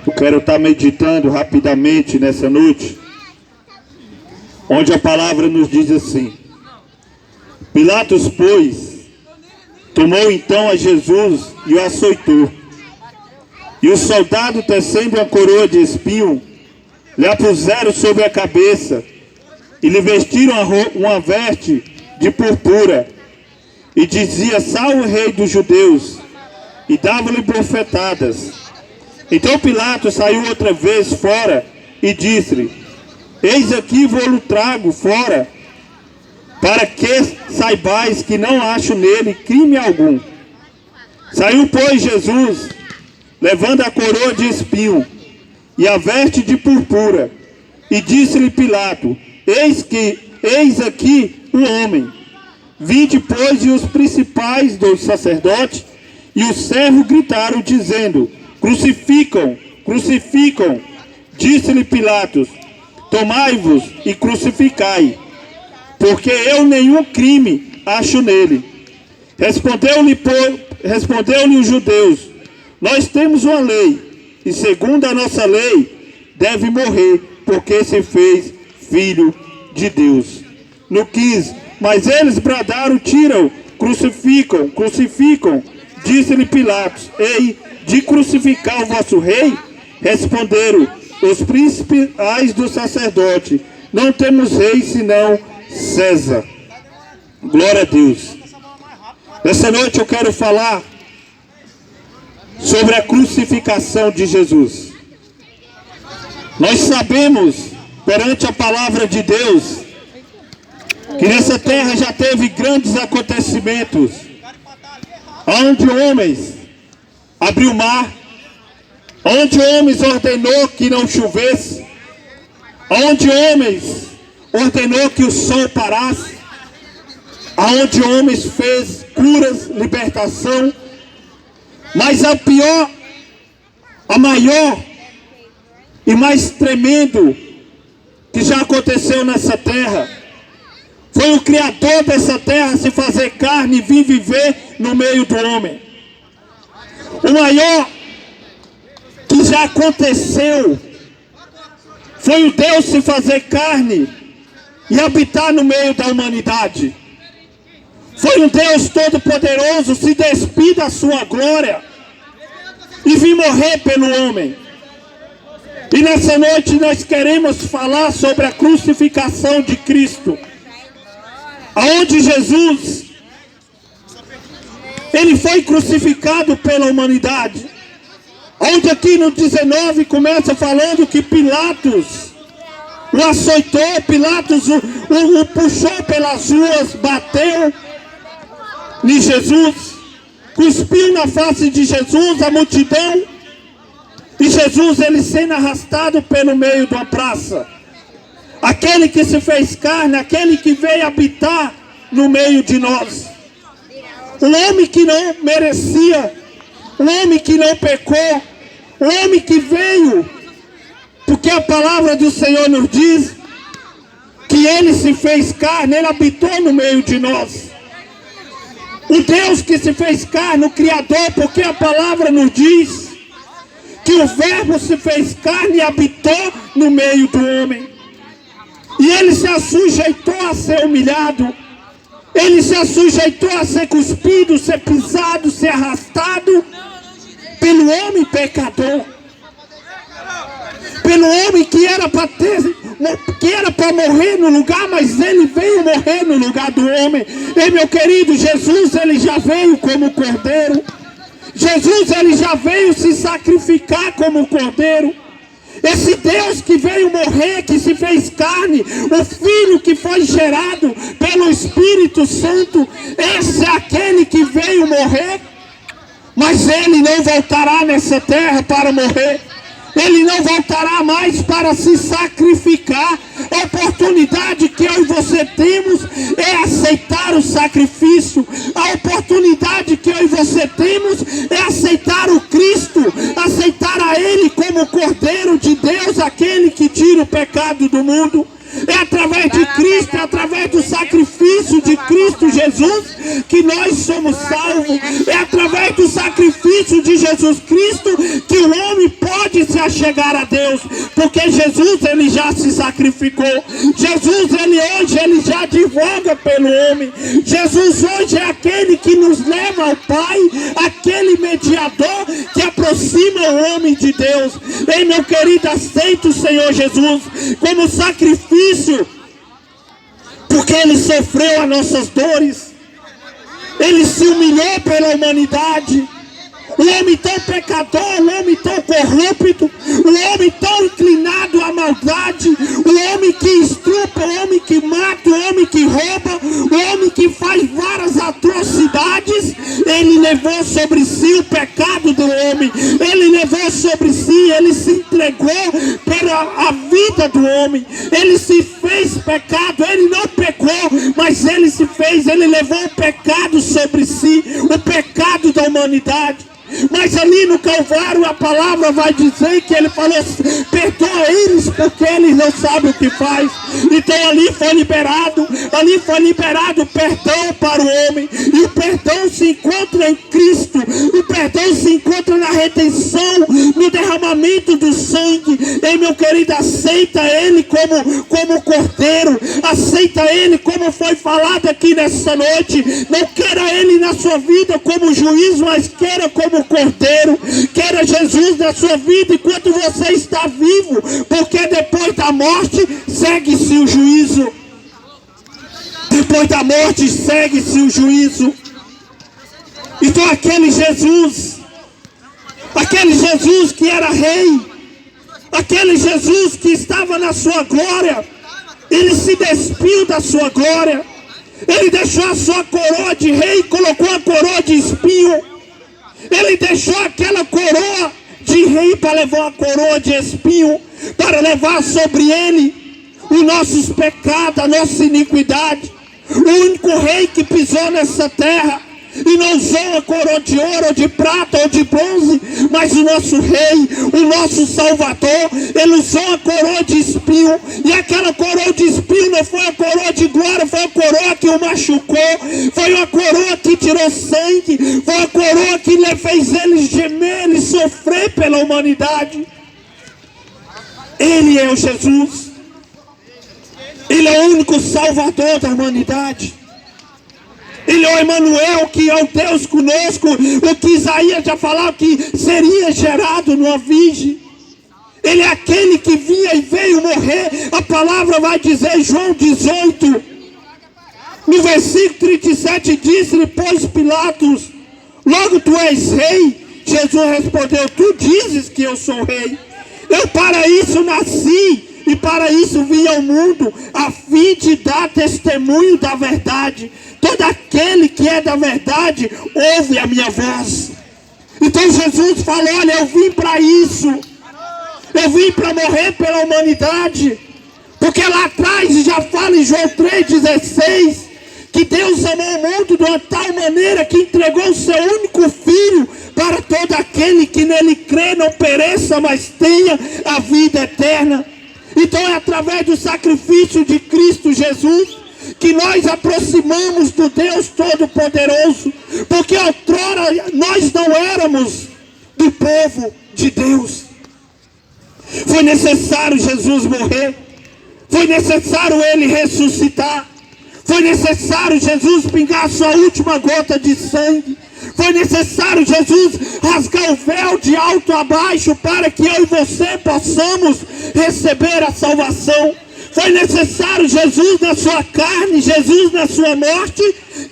Eu quero estar meditando rapidamente nessa noite, onde a palavra nos diz assim: Pilatos, pois, tomou então a Jesus e o açoitou. E os soldados, tecendo uma coroa de espinho, lhe a puseram sobre a cabeça e lhe vestiram uma veste de purpura. E dizia: Salve, rei dos judeus! E dava-lhe bofetadas. Então Pilatos saiu outra vez fora e disse-lhe: Eis aqui vou-lo trago fora, para que saibais que não acho nele crime algum. Saiu, pois, Jesus, levando a coroa de espinho e a veste de purpura, e disse-lhe Pilato: Eis aqui o homem. Vinde, pois, e os principais dos sacerdotes e os servos gritaram, dizendo: Crucificam, crucificam. Disse-lhe Pilatos: Tomai-vos e crucificai, porque eu nenhum crime acho nele. Respondeu-lhe os judeus: Nós temos uma lei, e segundo a nossa lei, deve morrer, porque se fez filho de Deus. No 15: Mas eles bradaram: Tiram, crucificam, crucificam. Disse-lhe Pilatos: Ei, de crucificar o vosso rei? Responderam os principais do sacerdote: Não temos rei senão César. Glória a Deus. Nessa noite eu quero falar sobre a crucificação de Jesus. Nós sabemos, perante a palavra de Deus, que nessa terra já teve grandes acontecimentos, onde homens abriu o mar, onde homens ordenou que não chovesse, onde homens ordenou que o sol parasse, aonde homens fez curas, libertação. Mas a pior, a maior e mais tremendo que já aconteceu nessa terra foi o Criador dessa terra se fazer carne e vir viver no meio do homem. O maior que já aconteceu foi o Deus se fazer carne e habitar no meio da humanidade. Foi um Deus todo-poderoso se despir da sua glória e vir morrer pelo homem. E nessa noite nós queremos falar sobre a crucificação de Cristo, aonde Jesus, ele foi crucificado pela humanidade. Onde aqui no 19 começa falando que Pilatos o açoitou, Pilatos o puxou pelas ruas, bateu em Jesus, cuspiu na face de Jesus a multidão, e Jesus, ele sendo arrastado pelo meio de uma praça. Aquele que se fez carne, aquele que veio habitar no meio de nós. Um homem que não merecia, um homem que não pecou, um homem que veio, porque a palavra do Senhor nos diz que ele se fez carne, ele habitou no meio de nós. O Deus que se fez carne, o Criador, porque a palavra nos diz que o Verbo se fez carne e habitou no meio do homem. E ele se assujeitou a ser humilhado, ele se assujeitou a ser cuspido, ser pisado, ser arrastado pelo homem pecador, pelo homem que era para morrer no lugar, mas ele veio morrer no lugar do homem. E meu querido, Jesus, ele já veio como cordeiro. Jesus, ele já veio se sacrificar como cordeiro. Esse Deus que veio morrer, que se fez carne, o Filho que foi gerado pelo Espírito Santo, esse é aquele que veio morrer, mas ele não voltará nessa terra para morrer. Ele não voltará mais para se sacrificar. A oportunidade que eu e você temos é aceitar o sacrifício. A oportunidade que eu e você temos é aceitar o Cristo, aceitar a Ele como Cordeiro de Deus, aquele que tira o pecado do mundo. É através de Cristo, é através do sacrifício de Cristo Jesus que nós somos salvos. É através do sacrifício de Jesus Cristo que o homem pode se achegar a Deus, porque Jesus, ele já se sacrificou. Jesus, ele já advoga pelo homem. Jesus hoje é aquele que nos leva ao Pai, aquele mediador que aproxima o homem de Deus. Ei, meu querido, aceita o Senhor Jesus como sacrifício, porque ele sofreu as nossas dores, ele se humilhou pela humanidade. O homem tão pecador, o homem tão corrupto, o homem tão inclinado à maldade, o homem que estrupa, o homem que mata, o homem que rouba, o homem que faz várias atrocidades, ele levou sobre si o pecado do homem, ele levou sobre si, ele se entregou pela a vida do homem, ele se fez pecado, ele não pecou, mas ele se fez, ele levou o pecado sobre si, o pecado da humanidade. Mas ali no Calvário a palavra vai dizer que ele falou: perdoa eles porque eles não sabem o que faz. Então ali foi liberado perdão para o homem. E o perdão se encontra em Cristo. O perdão se encontra na redenção, no derramamento do sangue. E meu querido, aceita ele como cordeiro, aceita ele como foi falado aqui nessa noite. Não queira ele na sua vida como juiz, mas queira como cordeiro. Queira Jesus na sua vida enquanto você está vivo, porque depois da morte segue-se o juízo. Depois da morte segue-se o juízo. Então aquele Jesus que era rei, aquele Jesus que estava na sua glória, ele se despiu da sua glória, ele deixou a sua coroa de rei e colocou a coroa de espinho. Ele deixou aquela coroa de rei para levar a coroa de espinho, para levar sobre ele os nossos pecados, a nossa iniquidade. O único rei que pisou nessa terra e não usou a coroa de ouro, ou de prata, ou de bronze, mas o nosso rei, o nosso salvador, ele usou a coroa de espinho. E aquela coroa de espinho não foi a coroa de glória, foi a coroa que o machucou, foi a coroa que tirou sangue, foi a coroa que fez ele gemer, ele sofrer pela humanidade. Ele é o Jesus, ele é o único salvador da humanidade. Ele é o Emanuel, que é o Deus conosco, o que Isaías já falava que seria gerado numa virgem. Ele é aquele que vinha e veio morrer. A palavra vai dizer, João 18, no versículo 37, diz-lhe, pois Pilatos, logo tu és rei? Jesus respondeu, tu dizes que eu sou rei. Eu para isso nasci e para isso vim ao mundo, a fim de dar testemunho da verdade. Todo aquele que é da verdade ouve a minha voz. Então Jesus falou, olha, eu vim para isso. Eu vim para morrer pela humanidade. Porque lá atrás já fala em João 3,16 que Deus amou o mundo de uma tal maneira que entregou o seu único filho para todo aquele que nele crê, não pereça, mas tenha a vida eterna. Então é através do sacrifício de Cristo Jesus que nós aproximamos do Deus Todo-Poderoso, porque outrora nós não éramos do povo de Deus. Foi necessário Jesus morrer, foi necessário ele ressuscitar, foi necessário Jesus pingar a sua última gota de sangue, foi necessário Jesus rasgar o véu de alto a baixo para que eu e você possamos receber a salvação. Foi necessário Jesus na sua carne, Jesus na sua morte,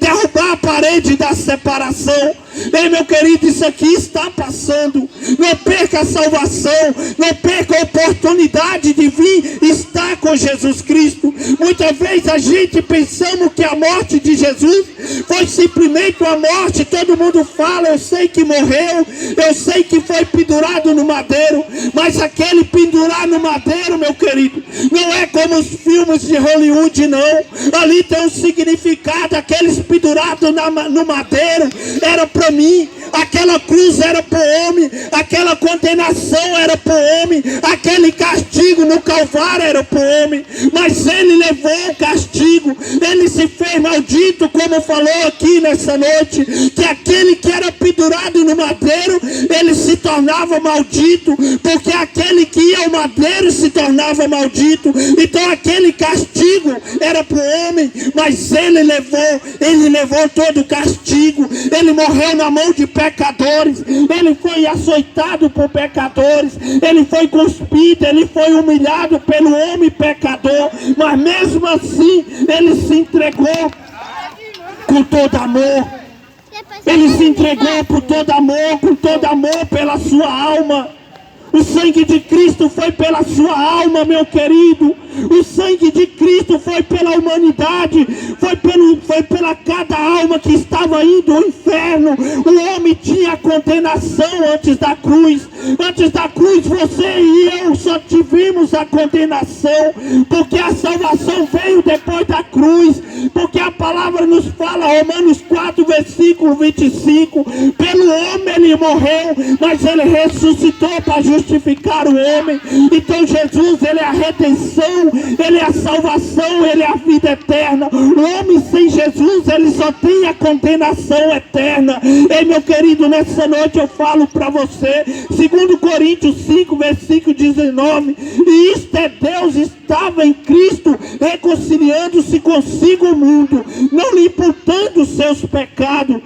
derrubar a parede da separação. Ei, meu querido, isso aqui está passando. Não perca a salvação, não perca a oportunidade de vir estar com Jesus Cristo. Muitas vezes a gente pensamos que a morte de Jesus foi simplesmente uma morte. Todo mundo fala, eu sei que morreu, eu sei que foi pendurado no madeiro, mas aquele pendurar no madeiro, meu querido, não é como os filmes de Hollywood, não. Ali tem um significado. Aqueles pendurados no madeiro era para mim, aquela cruz era para o homem, aquela condenação era para o homem, aquele castigo castigo no Calvário era para o homem, mas ele levou o castigo. Ele se fez maldito, como falou aqui nessa noite, que aquele que era pendurado no madeiro, ele se tornava maldito, porque aquele que ia ao madeiro se tornava maldito. Então aquele castigo era para o homem, mas ele levou todo o castigo. Ele morreu na mão de pecadores, ele foi açoitado por pecadores, ele foi cuspido, ele foi humilhado pelo homem pecador, mas mesmo assim ele se entregou com todo amor. Ele se entregou com todo amor pela sua alma. O sangue de Cristo foi pela sua alma, meu querido. O sangue de Cristo foi pela humanidade, foi pela cada alma que estava indo ao inferno. O homem tinha condenação antes da cruz. Antes da cruz você e eu só tivemos a condenação, porque a salvação veio depois da cruz. Porque a palavra nos fala, Romanos 4, versículo 25, pelo homem ele morreu, mas ele ressuscitou para justificar o homem. Então Jesus, ele é a redenção, ele é a salvação, ele é a vida eterna. O homem sem Jesus, ele só tem a condenação eterna. Ei, meu querido, nessa noite eu falo para você, 2 Coríntios 5, versículo 19, e isto é, Deus estava em Cristo, reconciliando-se consigo o mundo, não lhe imputando os seus pecados,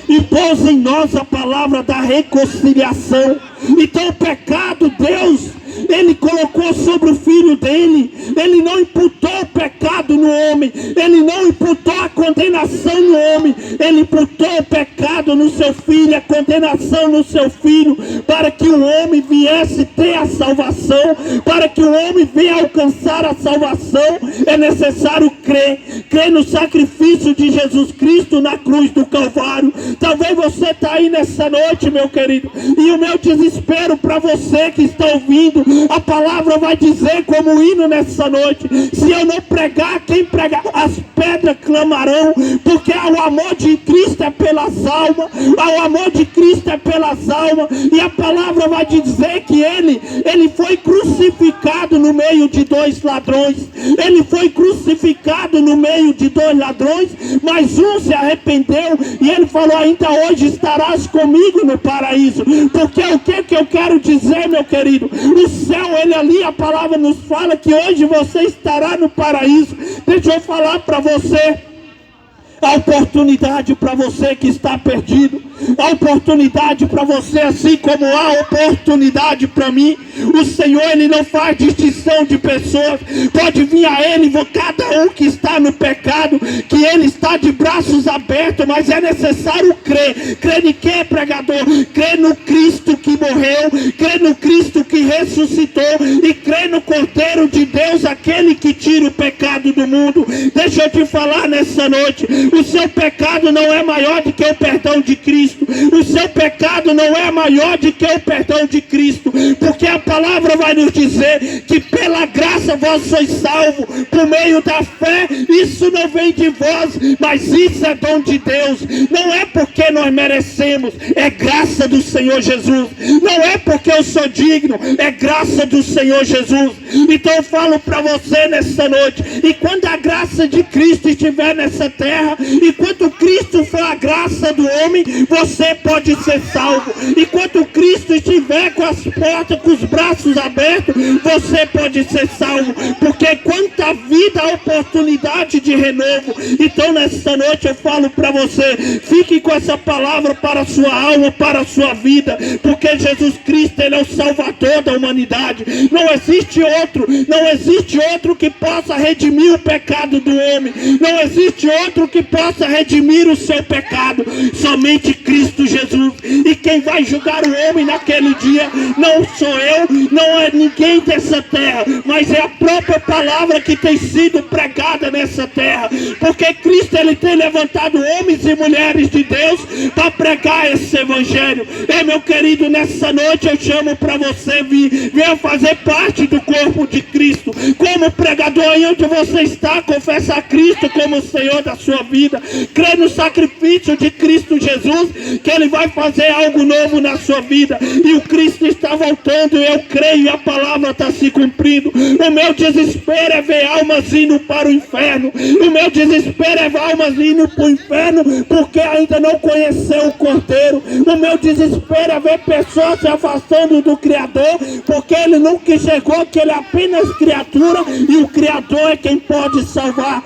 e pôs em nós a palavra da reconciliação. Então o pecado, Deus, ele colocou sobre o filho dele. Ele não imputou o pecado no homem, ele não imputou a condenação no homem, ele imputou o pecado no seu filho, a condenação no seu filho, para que o homem viesse ter a salvação. Para que o homem venha alcançar a salvação, é necessário crer no sacrifício de Jesus Cristo na cruz do Calvário. Talvez você está aí nessa noite, meu querido, e o meu desespero para você que está ouvindo, a palavra vai dizer como hino nessa noite: se eu não pregar, quem pregar? As pedras clamarão, porque o amor de Cristo é pelas almas, o amor de Cristo é pelas almas. E a palavra vai dizer que ele foi crucificado no meio de dois ladrões. Ele foi crucificado no meio de dois ladrões, mas um se arrependeu e ele falou: ainda hoje estarás comigo no paraíso. Porque o que eu quero dizer, meu querido? O céu, ele ali, a palavra nos fala que hoje você estará no paraíso. Deixa eu falar para você, a oportunidade para você que está perdido, a oportunidade para você, assim como há oportunidade para mim. O Senhor, ele não faz distinção de pessoas. Pode vir a ele, cada um que está no pecado, que ele está de braços abertos, mas é necessário crer. Crer em quê, pregador? Crer no Cristo que morreu, crer no Cristo que ressuscitou, e crer no Cordeiro de Deus, aquele que tira o pecado do mundo. Deixa eu te falar nessa noite, o seu pecado não é maior do que o perdão de Cristo. O seu pecado não é maior do que o perdão de Cristo, porque a palavra vai nos dizer que pela graça vós sois salvos por meio da fé. Isso não vem de vós, mas isso é dom de Deus. Não é porque nós merecemos, é graça do Senhor Jesus. Não é porque eu sou digno, é graça do Senhor Jesus. Então eu falo para você nessa noite, e quando a graça de Cristo estiver nessa terra, e quando Cristo for a graça do homem, você pode ser salvo. E quando Cristo estiver com as portas, com os braços abertos, você pode ser salvo, porque quanta vida, a oportunidade de renovo. Então nessa noite eu falo para você, fique com essa palavra para a sua alma, para a sua vida, porque Jesus Cristo, ele é o Salvador da humanidade. Não existe outro que possa redimir o pecado do homem, não existe outro que possa redimir o seu pecado, somente Cristo Jesus. E quem vai julgar o homem naquele dia não sou eu, não é ninguém dessa terra, mas é a própria palavra que tem sido pregada nessa terra, porque Cristo ele tem levantado homens e mulheres de Deus para pregar esse evangelho. E meu querido, nessa noite eu chamo para você vir, venha fazer parte do corpo de Cristo, como pregador aí onde você está, confessa a Cristo como Senhor da sua vida, crê no sacrifício de Cristo Jesus, que Ele vai fazer algo novo na sua vida, e o Cristo está voltando, eu creio, e a palavra está se cumprindo. O meu desespero é ver almas indo para o inferno, o meu desespero é ver almas indo para o inferno, porque ainda não conheceu o Cordeiro. O meu desespero é ver pessoas se afastando do Criador, porque Ele nunca enxergou que Ele é apenas criatura, e o Criador é quem pode salvar.